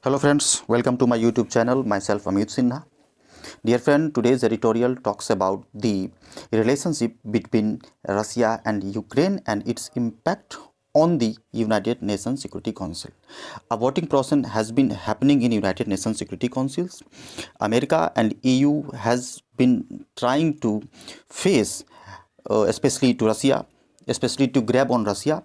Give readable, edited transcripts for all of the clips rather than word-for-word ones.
Hello friends, welcome to my YouTube channel. Myself Amit Sinha. Dear friend, today's editorial talks about the relationship between Russia and Ukraine and its impact on the United Nations Security Council. A voting process has been happening in United Nations Security Councils. America and EU has been trying to face, especially to Russia, especially to grab on Russia.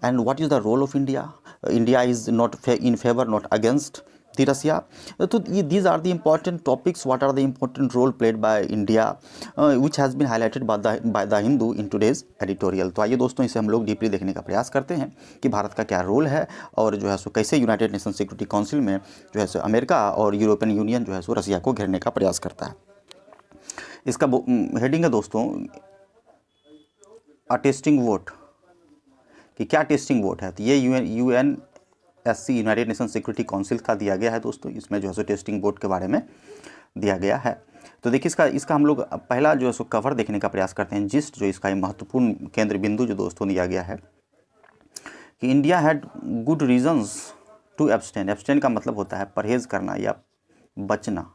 And what is the role of India? India is not in favor, not against the Russia. So these are the important topics. What are the important role played by India, which has been highlighted by the Hindu in today's editorial. तो आइए दोस्तों, इसे हम लोग deeply देखने का प्रयास करते हैं कि भारत का क्या रोल है और जो है सो कैसे यूनाइटेड नेशन सिक्योरिटी काउंसिल में जो है सो अमेरिका और यूरोपियन यूनियन जो है सो रसिया को घेरने का प्रयास करता है। इसका हेडिंग है दोस्तों, अ टेस्टिंग वोट, कि क्या टेस्टिंग वोट है। तो ये UNSC United Nation Security Council का दिया गया है दोस्तों। इसमें जो है सो टेस्टिंग वोट के बारे में दिया गया है। तो देखिए इसका हम लोग पहला जो है सो कवर देखने का प्रयास करते हैं। जिस्ट जो इसका महत्वपूर्ण केंद्र बिंदु जो दोस्तों दिया गया है कि India had good reasons to abstain. Abstain का मतलब होता है परहेज करना या बचना,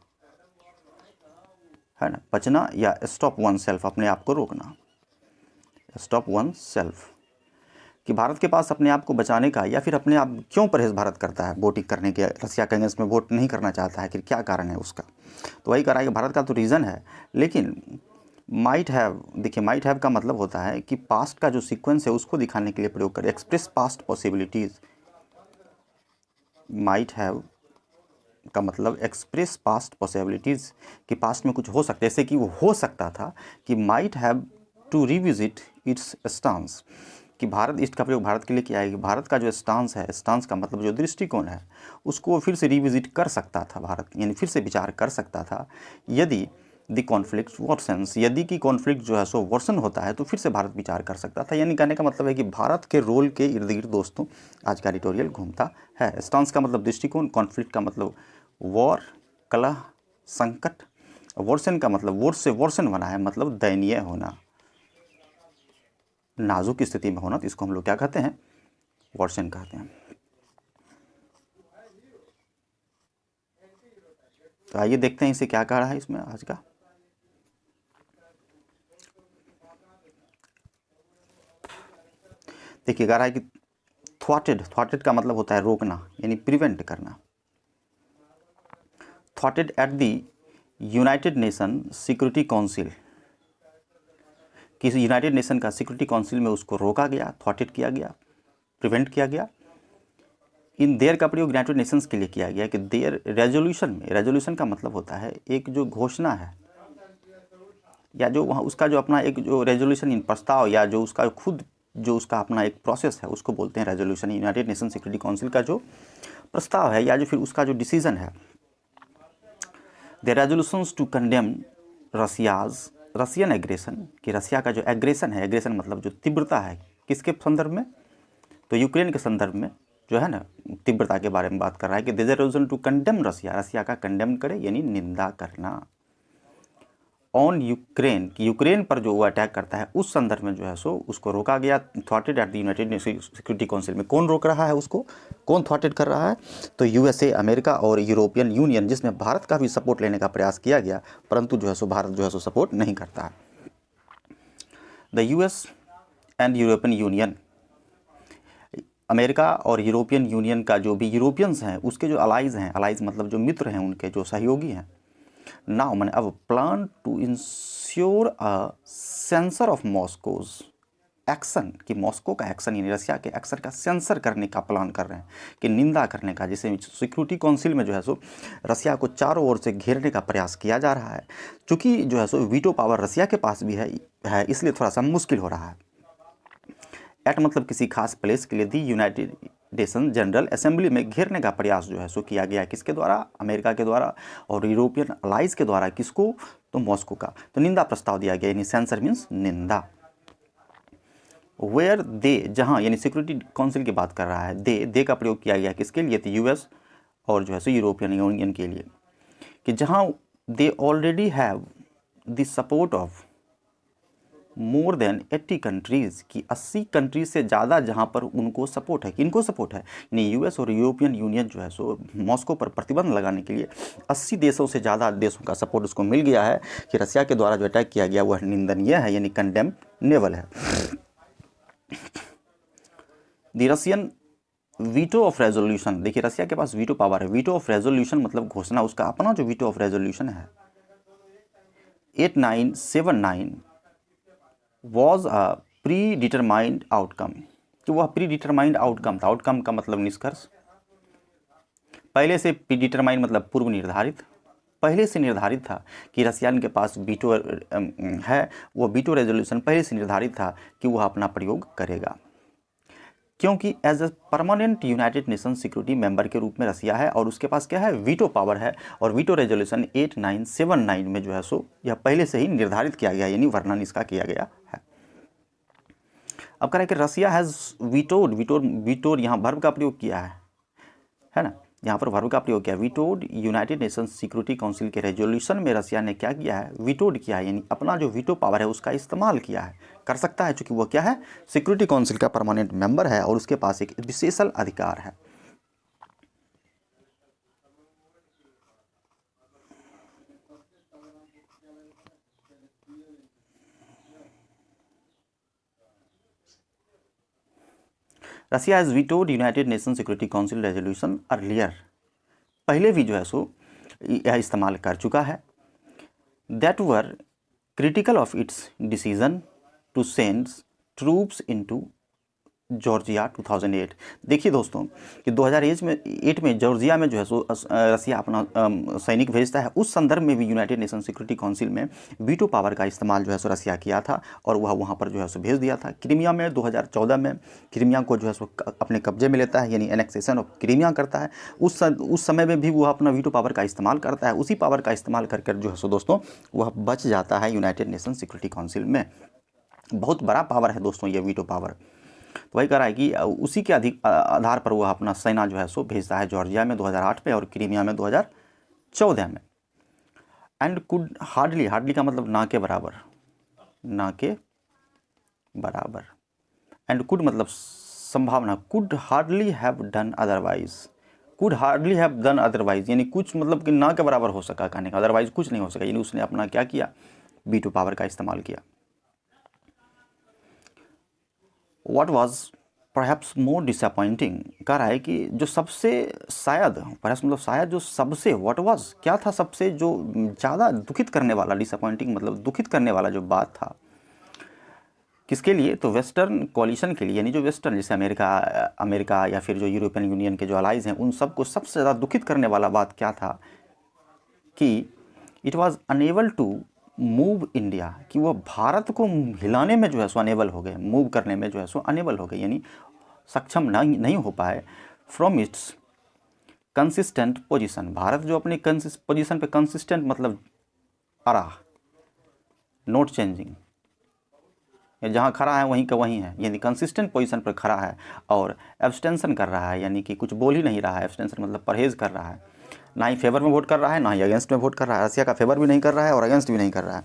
है ना, बचना या स्टॉप वन सेल्फ, अपने आप को रोकना, स्टॉप वन सेल्फ, कि भारत के पास अपने आप को बचाने का या फिर अपने आप क्यों परहेज भारत करता है वोटिंग करने के, रसिया के अगेंस्ट में वोट नहीं करना चाहता है, कि क्या कारण है उसका। तो वही करा है कि भारत का तो रीज़न है, लेकिन माइट हैव, देखिए माइट हैव का मतलब होता है कि पास्ट का जो सीक्वेंस है उसको दिखाने के लिए प्रयोग करें। Express past possibilities, might have का मतलब एक्सप्रेस पास्ट पॉसिबिलिटीज़, कि पास्ट में कुछ हो सकता है, जैसे कि वो हो सकता था कि might have to revisit its stance, कि भारत, इसका प्रयोग भारत के लिए किया है कि भारत का जो स्टांस है, स्टांस का मतलब जो दृष्टिकोण है, उसको फिर से रिविजिट कर सकता था भारत, यानी फिर से विचार कर सकता था यदि द कॉन्फ्लिक्ट वर्सन्स, यदि कि कॉन्फ्लिक्ट जो है सो वर्सन होता है तो फिर से भारत विचार कर सकता था। यानी कहने का मतलब है कि भारत के रोल के इर्द गिर्द दोस्तों आज का एडिटोरियल घूमता है। स्टांस का मतलब दृष्टिकोण, कॉन्फ्लिक्ट का मतलब वॉर, कलह, संकट, वर्सन का मतलब वोट से वर्सन बना है, मतलब दयनीय होना, नाजुक स्थिति में होना। तो इसको हम लोग क्या कहते हैं, वर्सन कहते हैं। तो आइए देखते हैं इसे क्या कह रहा है इसमें आज का। देखिए कह रहा है कि थ्वाटेड, थ्वाटेड का मतलब होता है रोकना, यानी प्रिवेंट करना। थ्वाटेड at the United Nation Security Council, किसी यूनाइटेड नेशन का सिक्योरिटी काउंसिल में उसको रोका गया, थ्वाटेड किया गया, प्रिवेंट किया गया। इन देयर का प्रयोग यूनाइटेड नेशंस के लिए किया गया कि देयर रेजोल्यूशन में, रेजोल्यूशन का मतलब होता है एक जो घोषणा है या जो वहाँ उसका जो अपना एक जो रेजोल्यूशन इन प्रस्ताव या जो उसका खुद जो उसका अपना एक प्रोसेस है उसको बोलते हैं resolution. United Nation Security Council का जो प्रस्ताव है या जो फिर उसका जो डिसीजन है, the resolutions to condemn Russia's Russian aggression, कि रसिया का जो एग्रेशन है, एग्रेशन मतलब जो तीव्रता है, किसके संदर्भ में, तो यूक्रेन के संदर्भ में जो है ना तीव्रता के बारे में बात कर रहा है कि दिस रेजोल्यूशन टू कंडेम रसिया, रसिया का कंडेम करे यानी निंदा करना, ऑन यूक्रेन, कि यूक्रेन पर जो वो अटैक करता है उस संदर्भ में जो है सो उसको रोका गया, थ्वाटेड at the United Nation Security Council में। कौन रोक रहा है उसको, कौन थ्वाटेड कर रहा है, तो यूएसए, अमेरिका और यूरोपियन यूनियन, जिसमें भारत का भी सपोर्ट लेने का प्रयास किया गया, परंतु जो है सो भारत जो है सो सपोर्ट नहीं करता है। The US and European union, America और यूरोपियन यूनियन का जो भी यूरोपियंस हैं उसके जो अलाइज हैं, अलाइज मतलब जो मित्र हैं, उनके जो सहयोगी हैं, नाउ मैंने अब plan to ensure a censure of Moscow's action, कि मॉस्को का एक्शन यानी रसिया के एक्शन का सेंसर करने का प्लान कर रहे हैं, कि निंदा करने का। जैसे सिक्योरिटी काउंसिल में जो है सो रसिया को चारों ओर से घेरने का प्रयास किया जा रहा है, चूँकि जो है सो वीटो पावर रसिया के पास भी है इसलिए थोड़ा सा मुश्किल हो रहा है। एट मतलब किसी खास प्लेस के लिए दी यूनाइटेड नेशन जनरल असेंबली में घेरने का प्रयास जो है सो किया गया, किसके द्वारा, अमेरिका के द्वारा और यूरोपियन अलाइज के द्वारा, किसको, तो मॉस्को का। तो निंदा प्रस्ताव दिया गया, यानी सेंसर मीन्स निंदा। वेयर दे, जहाँ, यानी सिक्योरिटी काउंसिल की बात कर रहा है, दे का प्रयोग किया गया किसके लिए, तो यूएस और जो है सो यूरोपियन यूनियन के लिए, कि जहाँ they already have the support of more than 80 countries की 80 कंट्रीज से ज़्यादा जहाँ पर उनको सपोर्ट है। किनको सपोर्ट है? यानी यूएस और यूरोपियन यूनियन जो है सो मॉस्को पर प्रतिबंध लगाने के लिए 80 देशों से ज़्यादा देशों का सपोर्ट उसको मिल गया है कि रसिया के द्वारा जो अटैक किया गया वह निंदनीय है, यानी कंडेमनेबल है। The Russian veto of resolution, देखिए रसिया के पास वीटो पावर है। वीटो ऑफ रेजोल्यूशन मतलब घोषणा, उसका अपना जो वीटो ऑफ रेजोल्यूशन है 8979 was a pre determined outcome, कि वह प्री डिटरमाइंड आउटकम था। आउटकम का मतलब निष्कर्ष, पहले से प्री डिटरमाइंड मतलब पूर्व निर्धारित, पहले से निर्धारित था कि रसियान के पास वीटो है। वो वीटो रेजोल्यूशन पहले से निर्धारित था कि वह अपना प्रयोग करेगा, क्योंकि as a permanent United Nation security member के रूप में रसिया है और उसके पास क्या है? वीटो पावर है। और वीटो रेजोल्यूशन 8979 में जो है सो यह पहले से ही निर्धारित किया गया, यानी वर्णन इसका किया गया है। अब कह रहे हैं कि रसिया हैज़ वीटोड, वीटोड यहाँ वर्ब का प्रयोग किया है ना, यहाँ पर वर्ब का प्रयोग किया। वीटोड यूनाइटेड नेशंस सिक्योरिटी काउंसिल के रेजोल्यूशन में रसिया ने क्या किया है? वीटोड किया है, यानी अपना जो वीटो पावर है उसका इस्तेमाल किया है, कर सकता है, चूँकि वो क्या है? सिक्योरिटी काउंसिल का परमानेंट मेंबर है और उसके पास एक विशेषल अधिकार है। Russia has vetoed United Nation Security Council resolution earlier, पहले भी जो है सो यह इस्तेमाल कर चुका है। That were critical of its decision to send troops into Georgia 2008। देखिए दोस्तों कि 2008 में जॉर्जिया में जो है सो रसिया अपना सैनिक भेजता है। उस संदर्भ में भी यूनाइटेड नेशन सिक्योरिटी काउंसिल में वीटो पावर का इस्तेमाल जो है सो रसिया किया था और वह वहाँ पर जो है सो भेज दिया था। क्रीमिया में 2014 में क्रीमिया को जो है सो अपने कब्जे में लेता है, यानी एनेक्सेशन ऑफ क्रीमिया करता है। उस समय में भी वह अपना वीटो पावर का इस्तेमाल करता है। उसी पावर का इस्तेमाल कर जो है सो दोस्तों वह बच जाता है यूनाइटेड नेशन सिक्योरिटी काउंसिल में। बहुत बड़ा पावर है दोस्तों ये वीटो पावर। तो वही कह रहा है कि उसी के आधार पर वह अपना सेना जो है सो भेजता है जॉर्जिया में 2008 में और क्रीमिया में 2014 में। एंड कुड हार्डली, हार्डली का मतलब ना के बराबर, ना के बराबर। एंड कुड मतलब संभावना, could hardly have done otherwise, could hardly have done otherwise, यानी कुछ मतलब कि ना के बराबर हो सका कहने का, अदरवाइज कुछ नहीं हो सका, यानी उसने अपना क्या किया? वीटो पावर का इस्तेमाल किया। What was perhaps more disappointing, कह रहा है कि जो सबसे शायद, perhaps मतलब शायद जो सबसे, what was क्या था सबसे जो ज़्यादा दुखित करने वाला, डिसअपॉइंटिंग मतलब दुखित करने वाला जो बात था, किसके लिए? तो वेस्टर्न कोलिशन के लिए, यानी जो वेस्टर्न जैसे अमेरिका या फिर जो यूरोपियन यूनियन के जो अलाइज हैं उन सबको सबसे ज़्यादा दुखित करने वाला बात क्या था कि it was unable to move India, कि वो भारत को हिलाने में जो है सो अनेबल हो गए, मूव करने में जो है सो अनेबल हो गए, यानी सक्षम नहीं हो पाए। From its consistent position, Bharat जो अपनी पोजीशन पे कंसिस्टेंट मतलब अड़ा, नोट चेंजिंग, जहाँ खड़ा है वहीं का वहीं है, यानी कंसिस्टेंट पोजीशन पर खड़ा है और एब्सटेंशन कर रहा है, यानी कि कुछ बोल ही नहीं रहा है। एब्सटेंशन मतलब परहेज़ कर रहा है, ना ही फेवर में वोट कर रहा है ना ही अगेंस्ट में वोट कर रहा है। रसिया का फेवर भी नहीं कर रहा है और अगेंस्ट भी नहीं कर रहा है।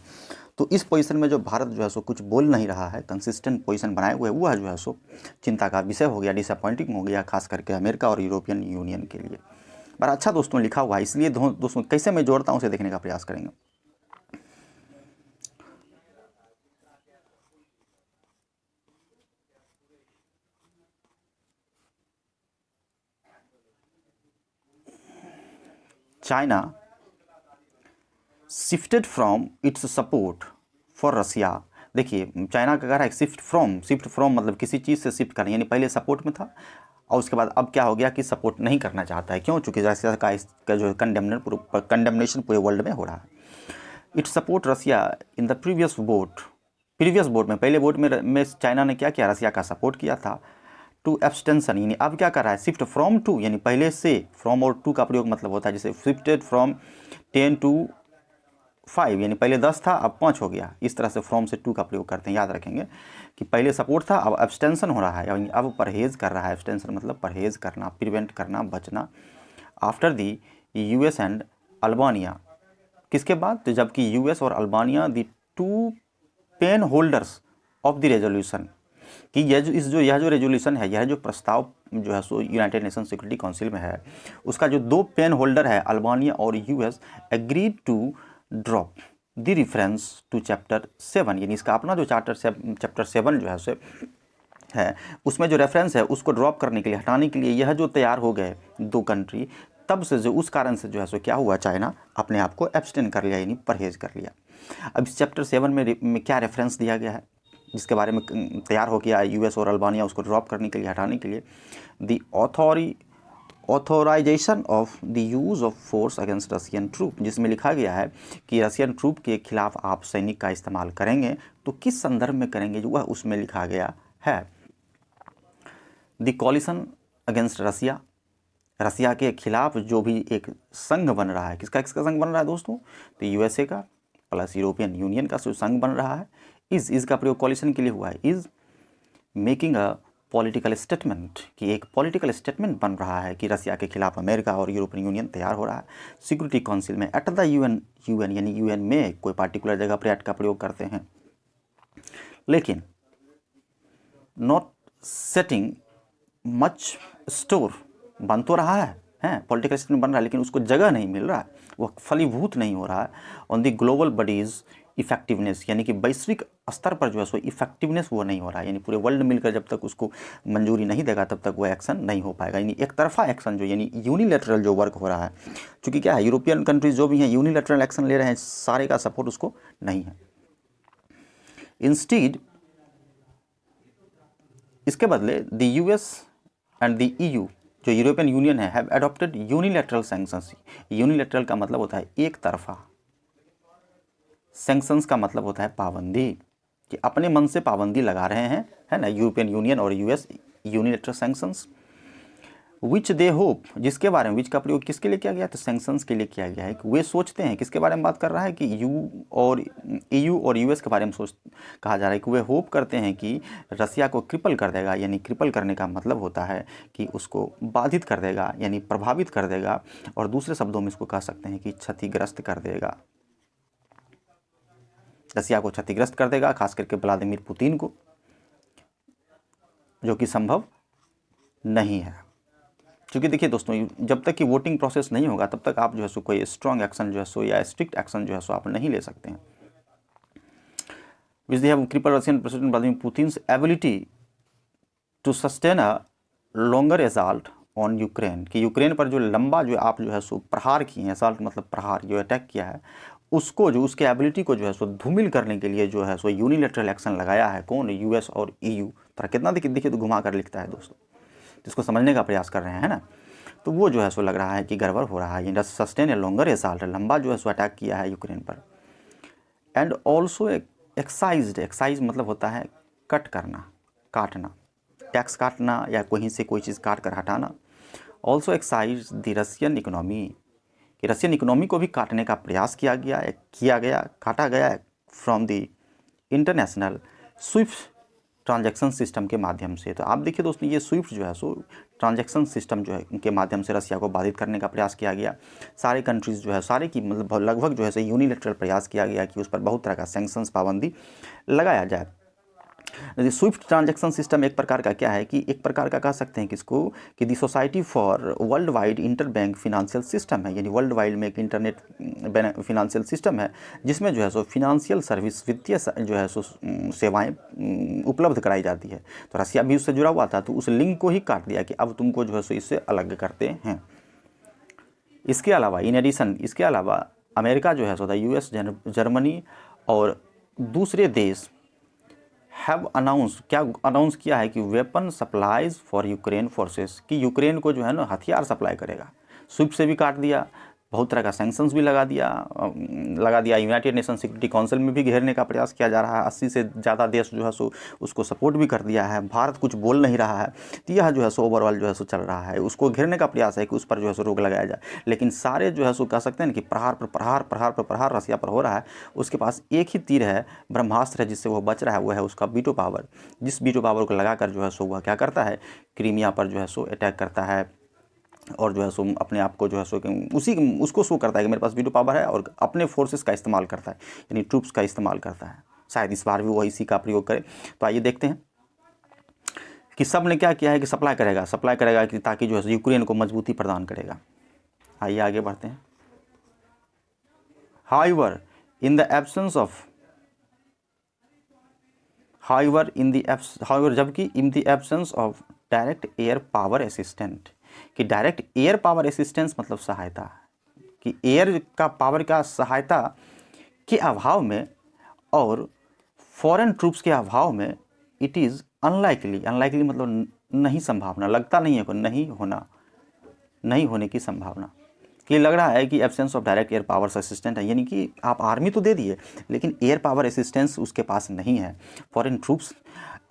तो इस पोजीशन में जो भारत जो है सो कुछ बोल नहीं रहा है, कंसिस्टेंट पोजीशन बनाए हुए, वह जो है सो चिंता का विषय हो गया, डिसअपॉइंटिंग हो गया, खास करके अमेरिका और यूरोपियन यूनियन के लिए। बड़ा अच्छा दोस्तों लिखा हुआ है, इसलिए दोस्तों कैसे मैं जोड़ता हूँ उसे देखने का प्रयास करेंगे। China shifted from its support for Russia. देखिए चाइना का कह रहा है शिफ्ट फ्रॉम मतलब किसी चीज़ से शिफ्ट करना, यानी पहले सपोर्ट में था और उसके बाद अब क्या हो गया कि सपोर्ट नहीं करना चाहता है। क्यों? चूँकि रसिया का इसका जो कंडेमनेशन पूरे वर्ल्ड में हो रहा है। It support Russia in the previous vote में, पहले वोट में चाइना ने क्या किया? रसिया का सपोर्ट किया था। टू एब्सटेंशन, यानी अब क्या कर रहा है? शिफ्ट फ्रॉम टू, यानी पहले से, फ्रॉम और टू का प्रयोग मतलब होता है जैसे शिफ्टेड फ्रॉम 10 to 5, यानी पहले 10 था अब 5 हो गया। इस तरह से फ्रॉम से टू का प्रयोग करते हैं, याद रखेंगे कि पहले सपोर्ट था अब एब्सटेंशन हो रहा है, यानी अब परहेज़ कर रहा है। एब्सटेंशन मतलब परहेज़ करना, प्रिवेंट करना, बचना। After the US and Albania, किसके बाद? तो जबकि यूएस और Albania the two pen holders of the resolution, कि यह जो रेजोल्यूशन है, यह जो प्रस्ताव जो है so United Nation Security Council में है, उसका जो 2 पेन होल्डर है अल्बानिया और US agreed to drop the reference to chapter 7, यानी इसका अपना जो चैप्टर 7 जो है उसमें जो रेफरेंस है उसको ड्रॉप करने के लिए, हटाने के लिए यह जो तैयार हो गए 2 कंट्री, तब से जो उस कारण से जो है सो क्या हुआ, चाइना अपने आप को एब्सटेन कर लिया, यानी परहेज कर लिया। अब इस चैप्टर 7 में क्या रेफरेंस दिया गया है, जिसके बारे में तैयार हो गया यूएस और अल्बानिया उसको ड्रॉप करने के लिए, हटाने के लिए, the authorisation of the use of force against Russian troop, जिसमें लिखा गया है कि रशियन ट्रूप के खिलाफ आप सैनिक का इस्तेमाल करेंगे तो किस संदर्भ में करेंगे, जो वह उसमें लिखा गया है। द कॉलिशन अगेंस्ट रसिया, रसिया के खिलाफ जो भी एक संघ बन रहा है, किसका संघ बन रहा है दोस्तों, तो यूएसए का प्लस यूरोपियन यूनियन का जो संघ बन रहा है, इज का प्रयोग कॉलिशन के लिए हुआ है। Is making a political statement, कि एक पॉलिटिकल स्टेटमेंट बन रहा है कि रसिया के खिलाफ अमेरिका और यूरोपियन यूनियन तैयार हो रहा है। सिक्योरिटी काउंसिल में एट द यूएन यानी यूएन में कोई पार्टिकुलर जगह पर एट का प्रयोग करते हैं, लेकिन नॉट सेटिंग मच स्टोर, बन तो रहा है पॉलिटिकल स्टेटमेंट बन रहा है, लेकिन उसको जगह नहीं मिल रहा है, वह फलीभूत नहीं हो रहा है on the global bodies effectiveness, यानी कि वैश्विक स्तर पर जो है सो इफेक्टिवनेस वो नहीं हो रहा है, यानी पूरे वर्ल्ड मिलकर जब तक उसको मंजूरी नहीं देगा तब तक वो एक्शन नहीं हो पाएगा, यानी एक तरफा एक्शन जो यानी यूनिलैटरल जो वर्क हो रहा है, क्योंकि क्या है यूरोपियन कंट्रीज जो भी हैं यूनिलैटरल एक्शन ले रहे हैं, सारे का सपोर्ट उसको नहीं है। इंस्टीड इसके बदले the US and the EU, जो यूरोपियन यूनियन है, have adopted unilateral sanctions. Unilateral का मतलब होता है एक तरफा, सैंक्शंस का मतलब होता है पाबंदी, कि अपने मन से पाबंदी लगा रहे हैं, है ना, यूरोपियन यूनियन और US, unilateral sanctions which they hope, जिसके बारे में विच का प्रयोग किसके लिए किया गया, तो सैंक्शंस के लिए किया गया है। वे सोचते हैं, किसके बारे में बात कर रहा है, कि ईयू और यूएस के बारे में कहा जा रहा है कि वे होप करते हैं कि रसिया को क्रिपल कर देगा, यानी क्रिपल करने का मतलब होता है कि उसको बाधित कर देगा, यानी प्रभावित कर देगा, और दूसरे शब्दों में इसको कह सकते हैं कि क्षतिग्रस्त कर देगा, रसिया को क्षतिग्रस्त कर देगा, खास करके व्लादिमीर पुतिन को, जो कि संभव नहीं है। क्योंकि देखिए दोस्तों, जब तक कि वोटिंग प्रोसेस नहीं होगा तब तक आप जो है सो कोई स्ट्रॉन्ग एक्शन जो है सो या स्ट्रिक्ट एक्शन जो है सो आप नहीं ले सकते हैं। Which they have cripple Russian President Vladimir Putin's ability to sustain a longer assault on Ukraine, कि यूक्रेन पर जो लंबा जो आप जो है सो प्रहार किए हैं, एसाल्ट मतलब प्रहार, जो अटैक किया है, उसको जो उसके एबिलिटी को जो है सो धूमिल करने के लिए जो है सो यूनिलैटरल एक्शन लगाया है। कौन, यूएस और ईयू। तरह कितना देखिए तो घुमा कर लिखता है दोस्तों, जिसको समझने का प्रयास कर रहे हैं, है ना। तो वो जो है सो लग रहा है कि गड़बड़ हो रहा है। सस्टेन ए लॉन्गर एसाल्ट, लंबा जो है सो अटैक किया है यूक्रेन पर। एंड ऑल्सो एक्साइज मतलब होता है कट करना, काटना, टैक्स काटना या कहीं से कोई चीज़ काट कर हटाना। Also excise the Russian economy, कि रशियन इकोनॉमी को भी काटने का प्रयास किया गया, काटा गया from the international Swift transaction system के माध्यम से। तो आप देखिए दोस्तों, ये स्विफ्ट जो है सो ट्रांजैक्शन सिस्टम जो है उनके माध्यम से रसिया को बाधित करने का प्रयास किया गया। सारे कंट्रीज़ जो है, सारे की मतलब लगभग जो है सो यूनिलैटरल प्रयास किया गया कि उस पर बहुत तरह का सैंक्शंस, पाबंदी लगाया जाए। स्विफ्ट ट्रांजैक्शन सिस्टम एक प्रकार का क्या है, कि एक प्रकार का कह सकते हैं किसको, कि the society for world wide inter bank financial system है, यानी वर्ल्ड वाइड में एक इंटरनेट फिनेंशियल सिस्टम है, जिसमें जो है सो फिनेंशियल सर्विस, वित्तीय जो है सो सेवाएं उपलब्ध कराई जाती है। तो रसिया भी उससे जुड़ा हुआ था, तो उस लिंक को ही काट दिया कि अब तुमको जो है सो इससे अलग करते हैं। इसके अलावा इन एडिशन, इसके अलावा अमेरिका जो है सो यूएस, जर्मनी और दूसरे देश हैव अनाउंस किया है कि weapon supplies for Ukraine forces, कि यूक्रेन को जो है ना हथियार सप्लाई करेगा। स्विफ्ट से भी काट दिया, बहुत तरह का सैंक्शंस भी लगा दिया। यूनाइटेड नेशन सिक्योरिटी काउंसिल में भी घेरने का प्रयास किया जा रहा है। 80 से ज़्यादा देश जो है सो उसको सपोर्ट भी कर दिया है। भारत कुछ बोल नहीं रहा है, तो यह जो है सो ओवरऑल जो है सो चल रहा है। उसको घेरने का प्रयास है कि उस पर जो है सो रोक लगाया जाए, लेकिन सारे जो है सो कह सकते हैं कि प्रहार पर प्रहार रसिया पर हो रहा है। उसके पास एक ही तीर है, ब्रह्मास्त्र है, जिससे वो बच रहा है, वो है उसका वीटो पावर। जिस वीटो पावर को लगाकर जो है सो वह क्या करता है, क्रीमिया पर जो है सो अटैक करता है, और जो है सो अपने आप को जो है सो उसको शो करता है कि मेरे पास वीटो पावर है, और अपने फोर्सेस का इस्तेमाल करता है, यानी ट्रूप्स का इस्तेमाल करता है। शायद इस बार भी वो इसी का प्रयोग करे। तो आइए देखते हैं कि सब ने क्या किया है कि सप्लाई करेगा कि ताकि जो है यूक्रेन को मजबूती प्रदान करेगा। आइए आगे बढ़ते हैं। However in the absence of जबकि in the absence of direct air power assistant, कि डायरेक्ट एयर पावर असिस्टेंस मतलब सहायता, कि एयर का पावर का सहायता के अभाव में और फॉरेन ट्रूप्स के अभाव में इट इज़ अनलाइकली मतलब नहीं संभावना, लगता नहीं है को नहीं होने की संभावना, कि लग रहा है कि absence of direct air power assistant है, यानी कि आप आर्मी तो दे दिए लेकिन एयर पावर असिस्टेंस उसके पास नहीं है, foreign troops,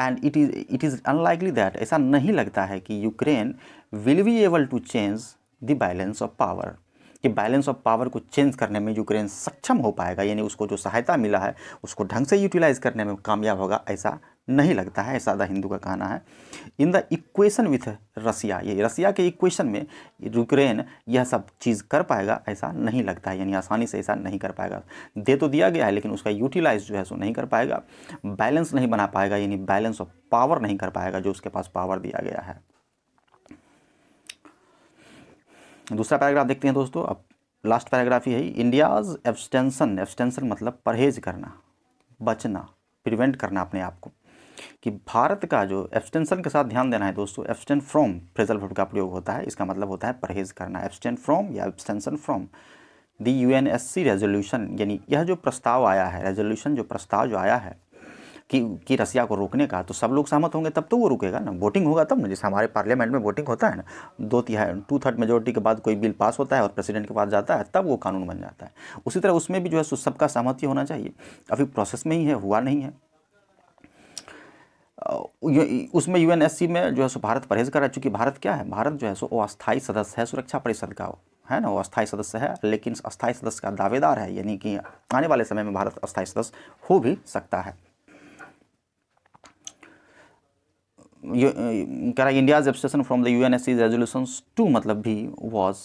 and it is unlikely that, ऐसा नहीं लगता है कि Ukraine will be able to change the balance of power, कि बैलेंस ऑफ पावर को चेंज करने में यूक्रेन सक्षम हो पाएगा, यानी उसको जो सहायता मिला है उसको ढंग से यूटिलाइज करने में कामयाब होगा, ऐसा नहीं लगता है, ऐसा द हिंदू का कहना है। इन द इक्वेशन विथ रसिया, ये रसिया के इक्वेशन में यूक्रेन यह सब चीज़ कर पाएगा ऐसा नहीं लगता है, यानी आसानी से ऐसा नहीं कर पाएगा। दे तो दिया गया है लेकिन उसका यूटिलाइज जो है सो नहीं कर पाएगा, बैलेंस नहीं बना पाएगा, यानी बैलेंस ऑफ पावर नहीं कर पाएगा जो उसके पास पावर दिया गया है। दूसरा पैराग्राफ देखते हैं दोस्तों, अब लास्ट पैराग्राफ ही है। इंडियाज़ एब्सटेंशन मतलब परहेज करना, बचना, प्रिवेंट करना अपने आप को, कि भारत का जो एब्सटेंशन के साथ ध्यान देना है दोस्तों, एब्सटेंट फ्रॉम फ्रेजल वर्ब का प्रयोग होता है, इसका मतलब होता है परहेज करना, एब्सटेंट फ्रॉम या abstention from the UNSC resolution, यानी यह जो प्रस्ताव आया है, रेजोल्यूशन जो प्रस्ताव जो आया है कि रसिया को रोकने का, तो सब लोग सहमत होंगे तब तो वो रुकेगा ना, वोटिंग होगा तब ना, जैसे हमारे पार्लियामेंट में वोटिंग होता है ना, 2/3 मेजोरिटी के बाद कोई बिल पास होता है और प्रेसिडेंट के पास जाता है तब वो कानून बन जाता है। उसी तरह उसमें भी जो है सबका सहमति होना चाहिए, अभी प्रोसेस में ही है, हुआ नहीं है। उसमें यूएनएससी में जो है सो भारत परहेज कर रहा है, चूँकि भारत क्या है, भारत जो है सो वो अस्थायी सदस्य है सुरक्षा परिषद का, है ना, वो अस्थायी सदस्य है, लेकिन अस्थायी सदस्य का दावेदार है, यानी कि आने वाले समय में भारत अस्थायी सदस्य हो भी सकता है। कह रहा है India's abstention from the UNSC resolutions to मतलब भी वॉज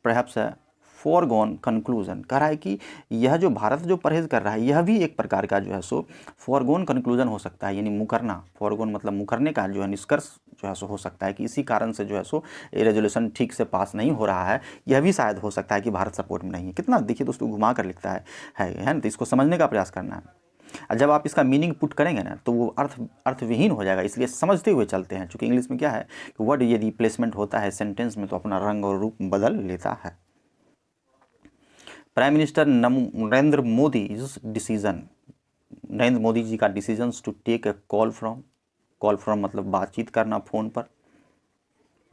परहैप्स है फॉरगॉन कंक्लूजन, कह रहा है कि यह जो भारत जो परहेज कर रहा है यह भी एक प्रकार का जो है सो फॉरगॉन कंक्लूजन हो सकता है, यानी मुकरना, फॉरगॉन मतलब मुकरने का जो है निष्कर्ष जो है सो हो सकता है कि इसी कारण से जो है सो ये रेजोल्यूशन ठीक से पास नहीं हो रहा है, यह भी शायद हो सकता है कि भारत सपोर्ट में नहीं है। कितना देखिए दोस्तों घुमा कर लिखता है ना, तो इसको समझने का प्रयास करना है। जब आप इसका मीनिंग पुट करेंगे ना तो वो अर्थविहीन हो जाएगा, इसलिए समझते हुए चलते हैं, क्योंकि इंग्लिश में क्या है कि वर्ड यदि प्लेसमेंट होता है सेंटेंस में तो अपना रंग और रूप बदल लेता है। प्राइम मिनिस्टर नरेंद्र मोदी जी का decision to take a call from मतलब बातचीत करना, फ़ोन पर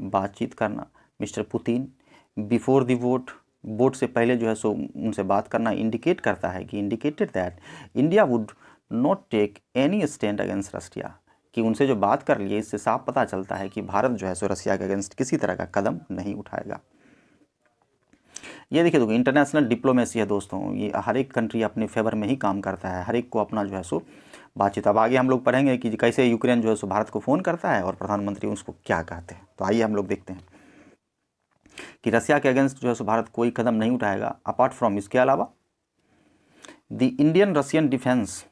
बातचीत करना, mister Putin before the vote से पहले जो है सो उनसे बात करना, इंडिकेट करता है कि indicated that India would not take any stand against Russia, कि उनसे जो बात कर लिए इससे साफ पता चलता है कि भारत जो है सो रसिया के अगेंस्ट किसी तरह का कदम नहीं उठाएगा। ये देखिए इंटरनेशनल डिप्लोमेसी है दोस्तों, ये हर एक कंट्री अपने फेवर में ही काम करता है, हर एक को अपना जो है सो बातचीत। अब आगे हम लोग पढ़ेंगे कि कैसे यूक्रेन जो है सो भारत को फ़ोन करता है और प्रधानमंत्री उसको क्या कहते हैं। तो आइए हम लोग देखते हैं कि रसिया के अगेंस्ट जो है सो भारत कोई कदम नहीं उठाएगा, अपार्ट फ्रॉम इसके अलावा द इंडियन रशियन डिफेंस,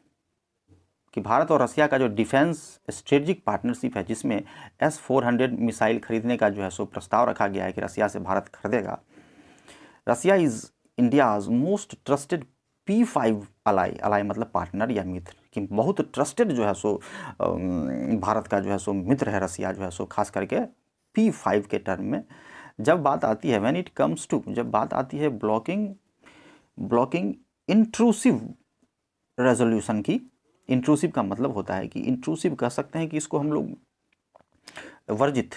कि भारत और रसिया का जो डिफेंस स्ट्रेटजिक पार्टनरशिप है जिसमें S-400 मिसाइल खरीदने का जो है सो प्रस्ताव रखा गया है कि रसिया से भारत खरीदेगा। Russia is India's most trusted P5 ally मतलब पार्टनर या मित्र, कि बहुत ट्रस्टेड जो है सो भारत का जो है सो मित्र है रसिया जो है सो, खास करके P5 के टर्म में। जब बात आती है व्हेन इट कम्स टू, जब बात आती है ब्लॉकिंग इंट्रूसिव रेजोल्यूशन की, इंट्रूसिव का मतलब होता है कि इंट्रूसिव कह सकते हैं कि इसको हम लोग वर्जित,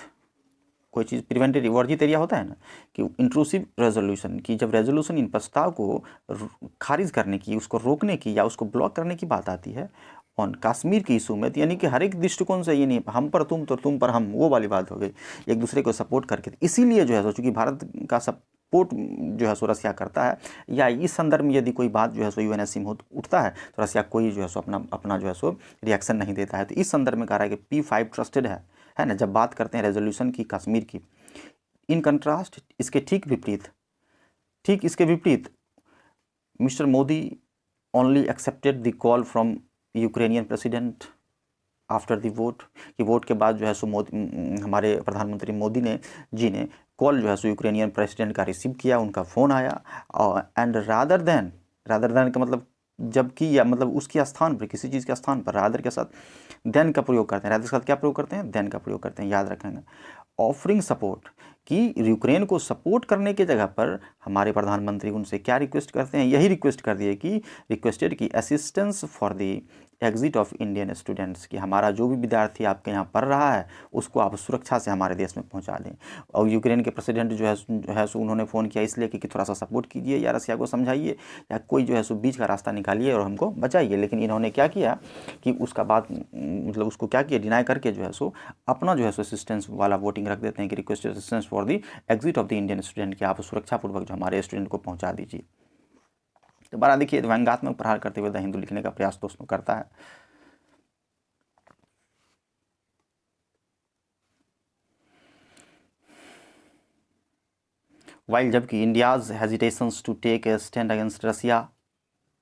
कोई चीज़ प्रिवेंटेड वर्जित एरिया होता है ना, कि इंट्रूसिव रेजोल्यूशन की जब रेजोल्यूशन इन प्रस्ताव को खारिज करने की, उसको रोकने की या उसको ब्लॉक करने की बात आती है ऑन कश्मीर की इशू में, तो यानी कि हर एक दृष्टिकोण से ये नहीं हम पर तुम तो तुम पर हम, वो वाली बात हो गई, एक दूसरे को सपोर्ट करके। इसीलिए जो है चूँकि भारत का सपोर्ट जो है सो रसिया करता है, या इस संदर्भ में यदि कोई बात जो है सो यूएनएससी में उठता है तो रसिया कोई जो है सो अपना जो है सो रिएक्शन नहीं देता है। तो इस संदर्भ में कह रहा है कि P5 ट्रस्टेड है ना, जब बात करते हैं रेजोल्यूशन की कश्मीर की। इन कंट्रास्ट इसके ठीक इसके विपरीत mister Modi only accepted the call from Ukrainian president after the vote, कि वोट के बाद जो है सो हमारे प्रधानमंत्री मोदी ने कॉल जो है सो यूक्रेनियन प्रेसिडेंट का रिसीव किया, उनका फ़ोन आया, और एंड रादर देन का मतलब जबकि, या मतलब उसके स्थान पर, किसी चीज़ के स्थान पर रादर के साथ देन का प्रयोग करते हैं। रादर के साथ क्या प्रयोग करते हैं? देन का प्रयोग करते हैं, याद रखेंगे। ऑफरिंग सपोर्ट, कि यूक्रेन को सपोर्ट करने की जगह पर हमारे प्रधानमंत्री उनसे क्या रिक्वेस्ट करते हैं? यही रिक्वेस्ट कर दिए कि रिक्वेस्टेड की assistance for the exit of Indian students, कि हमारा जो भी विद्यार्थी आपके यहाँ पढ़ रहा है उसको आप सुरक्षा से हमारे देश में पहुँचा दें। और यूक्रेन के प्रेसिडेंट जो है सो उन्होंने फ़ोन किया इसलिए कि थोड़ा सा सपोर्ट कीजिए या रसिया को समझाइए, या कोई जो है सो बीच का रास्ता निकालिए और हमको बचाइए। लेकिन इन्होंने क्या किया कि उसका बात मतलब उसको क्या किया, डिनाई करके जो है सो अपना जो है सो असिस्टेंस वाला वोटिंग रख देते हैं कि request assistance for the exit of the Indian student, कि आप सुरक्षापूर्वक जो हमारे स्टूडेंट को पहुंचा दीजिए। तो बड़ा देखिए व्यंग्यात्मक प्रहार करते हुए द हिंदू लिखने का प्रयास दोस्तों करता है। वाइल जबकि India's hesitations to take a stand against Russia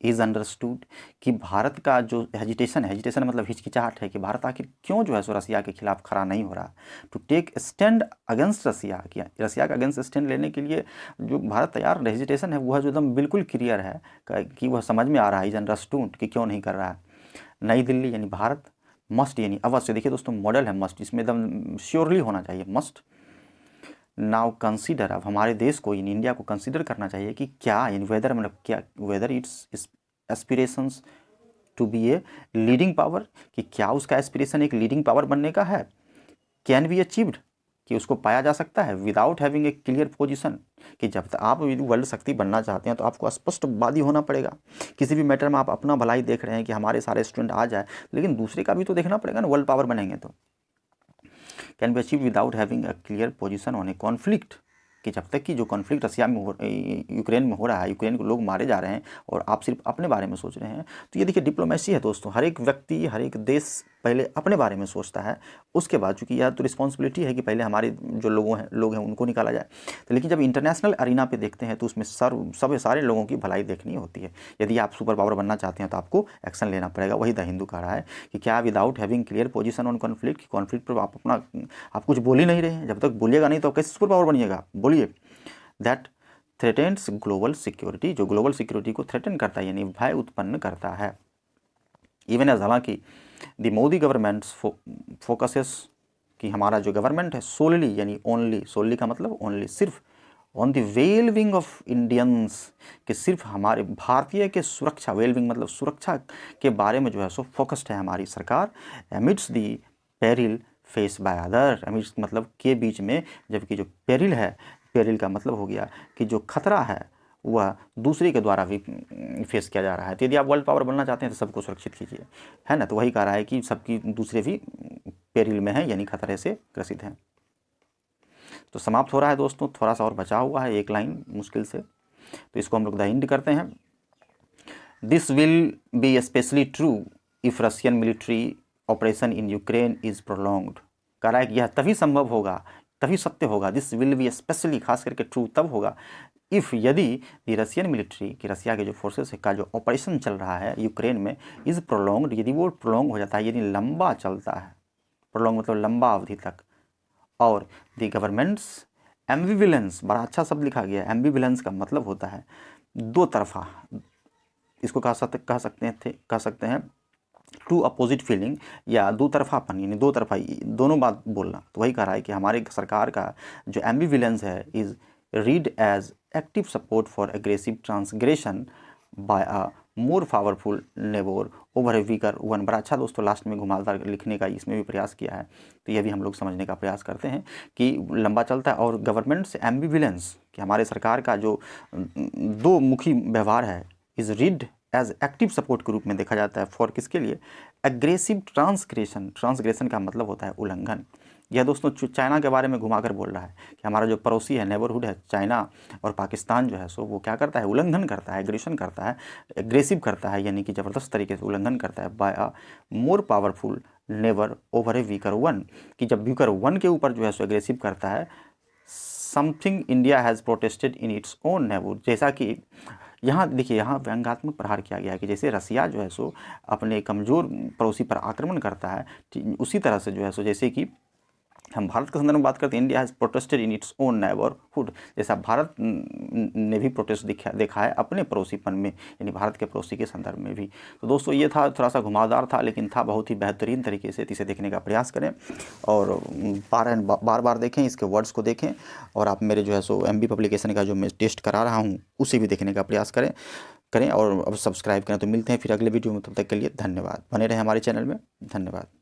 is understood, कि भारत का जो हेजिटेशन मतलब हिचकिचाहट है कि भारत आखिर क्यों जो है सो रसिया के खिलाफ खड़ा नहीं हो रहा। To take stand against Russia, कि रसिया का अगेंस्ट स्टैंड लेने के लिए जो भारत तैयार, हेजिटेशन है वो है जो एकदम बिल्कुल क्लियर है कि वह समझ में आ रहा है, इज अंडरस्टूड, कि क्यों नहीं कर रहा है। नई दिल्ली यानी भारत, मस्ट यानी अवश्य, देखिए दोस्तों मॉडल है मस्ट, इसमें एकदम श्योरली होना चाहिए मस्ट। नाउ कंसीडर, अब हमारे देश को इन इंडिया को कंसीडर करना चाहिए कि क्या इन वेदर मतलब क्या, whether its aspirations to be a leading power, कि क्या उसका एस्पिरेशन एक लीडिंग पावर बनने का है। कैन बी अचीव्ड, कि उसको पाया जा सकता है without having a clear position, कि जब तक आप वर्ल्ड शक्ति बनना चाहते हैं तो आपको स्पष्टवादी होना पड़ेगा। किसी भी मैटर में आप अपना भलाई देख रहे हैं कि हमारे सारे स्टूडेंट आ जाए, लेकिन दूसरे का भी तो देखना पड़ेगा ना, वर्ल्ड पावर बनेंगे तो। Can be achieve without having a clear position on A conflict, कि जब तक कि जो कॉन्फ्लिक्ट रसिया में यूक्रेन में हो रहा है, यूक्रेन को लोग मारे जा रहे हैं और आप सिर्फ अपने बारे में सोच रहे हैं, तो ये देखिए डिप्लोमेसी है दोस्तों। हर एक व्यक्ति, हर एक देश पहले अपने बारे में सोचता है, उसके बाद चूँकि यह तो रिस्पॉन्सिबिलिटी है कि पहले हमारे जो लोग हैं उनको निकाला जाए। तो लेकिन जब इंटरनेशनल अरीना पे देखते हैं तो उसमें सारे लोगों की भलाई देखनी होती है। यदि आप सुपर पावर बनना चाहते हैं तो आपको एक्शन लेना पड़ेगा। वही द हिंदू कह रहा है कि क्या without having clear position on conflict, conflict पर आप कुछ बोल ही नहीं रहे हैं। जब तक बोलिएगा नहीं तो आप कैसे सुपर पावर बनिएगा, बोलिए। दैट थ्रेटेन्स ग्लोबल सिक्योरिटी, जो ग्लोबल सिक्योरिटी को थ्रेटन करता है यानी भय उत्पन्न करता है। इवन एज, हालांकि द मोदी गवर्नमेंट फोकसेस, कि हमारा जो गवर्नमेंट है सोलली यानी ओनली, सोलली का मतलब ओनली, सिर्फ on the well wing of Indians, कि सिर्फ हमारे भारतीय के सुरक्षा, वेल विंग मतलब सुरक्षा के बारे में जो है सो फोकस्ड है हमारी सरकार। Amidst the peril face by other, amidst मतलब के बीच में, जबकि जो पेरिल है, पेरिल का मतलब हो गया कि जो खतरा है वह दूसरे के द्वारा भी फेस किया जा रहा है। तो यदि आप वर्ल्ड पावर बनना चाहते हैं तो सबको सुरक्षित कीजिए, है ना। तो वही कह रहा है कि सबकी दूसरे भी पेरिल में हैं यानी खतरे से ग्रसित हैं। तो समाप्त हो रहा है दोस्तों, थोड़ा सा और बचा हुआ है एक लाइन मुश्किल से, तो इसको हम लोग द एंड करते हैं। This will be specially true if Russian military operation in Ukraine is prolonged. कह रहा है कि यह तभी संभव होगा, तभी सत्य होगा, दिस विल बी स्पेशली खास करके ट्रू तब होगा, इफ़ यदि द रशियन मिलिट्री, की रसिया के जो फोर्सेस का जो ऑपरेशन चल रहा है यूक्रेन में, इज़ प्रोलॉन्ग्ड, यदि वो प्रोलॉन्ग हो जाता है, यदि लंबा चलता है, प्रोलॉन्ग मतलब लंबा अवधि तक, और द गवर्नमेंट्स एम्बिविलेंस, बड़ा अच्छा शब्द लिखा गया है, एम्बिविलेंस का मतलब होता है दो तरफा, इसको कह सकते हैं टू अपोजिट फीलिंग, या दो तरफापन, यानी दो तरफा, दोनों बात बोलना। तो वही कह रहा है कि हमारे सरकार का जो एम्बिविलेंस है is read as active support for aggressive transgression by a more powerful neighbour over a weaker one. बड़ा अच्छा दोस्तों लास्ट में घुमावदार लिखने का इसमें भी प्रयास किया है, तो यह भी हम लोग समझने का प्रयास करते हैं कि लंबा चलता है। और गवर्नमेंट से एम्बिविलेंस, कि हमारे सरकार का जो दो मुखी व्यवहार है, is read as active support के रूप में देखा जाता है फॉर किसके लिए, एग्रेसिव ट्रांसग्रेशन, ट्रांसग्रेशन का मतलब होता है उल्लंघन। यह दोस्तों चाइना के बारे में घुमाकर बोल रहा है कि हमारा जो पड़ोसी है, नेबरहुड है चाइना और पाकिस्तान जो है सो वो क्या करता है, उल्लंघन करता है, एग्रेशन करता है, एग्रेसिव करता है, यानी कि ज़बरदस्त तरीके से उल्लंघन करता है bye a more powerful neighbour over a weaker one, कि जब वीकर वन के ऊपर जो है सो एग्रेसिव करता है। Something India has protested in its own neighbour, जैसा कि यहाँ देखिए, यहाँ व्यंग्यात्मक प्रहार किया गया है कि जैसे रसिया जो है सो अपने कमज़ोर पड़ोसी पर आक्रमण करता है, उसी तरह से जो है सो जैसे कि हम भारत के संदर्भ में बात करते हैं, India has protested in its own neighbourhood, जैसा भारत ने भी प्रोटेस्ट देखा है अपने पड़ोसीपन में, यानी भारत के पड़ोसी के संदर्भ में भी। तो दोस्तों ये था, थोड़ा सा घुमावदार था लेकिन था बहुत ही बेहतरीन तरीके से। इसे देखने का प्रयास करें और बार बार देखें, इसके वर्ड्स को देखें, और आप मेरे जो है सो MB पब्लिकेशन का जो मैं टेस्ट करा रहा हूँ उसे भी देखने का प्रयास करें और अब सब्सक्राइब करें। तो मिलते हैं फिर अगले वीडियो में, तब तक के लिए धन्यवाद। बने रहें हमारे चैनल में। धन्यवाद।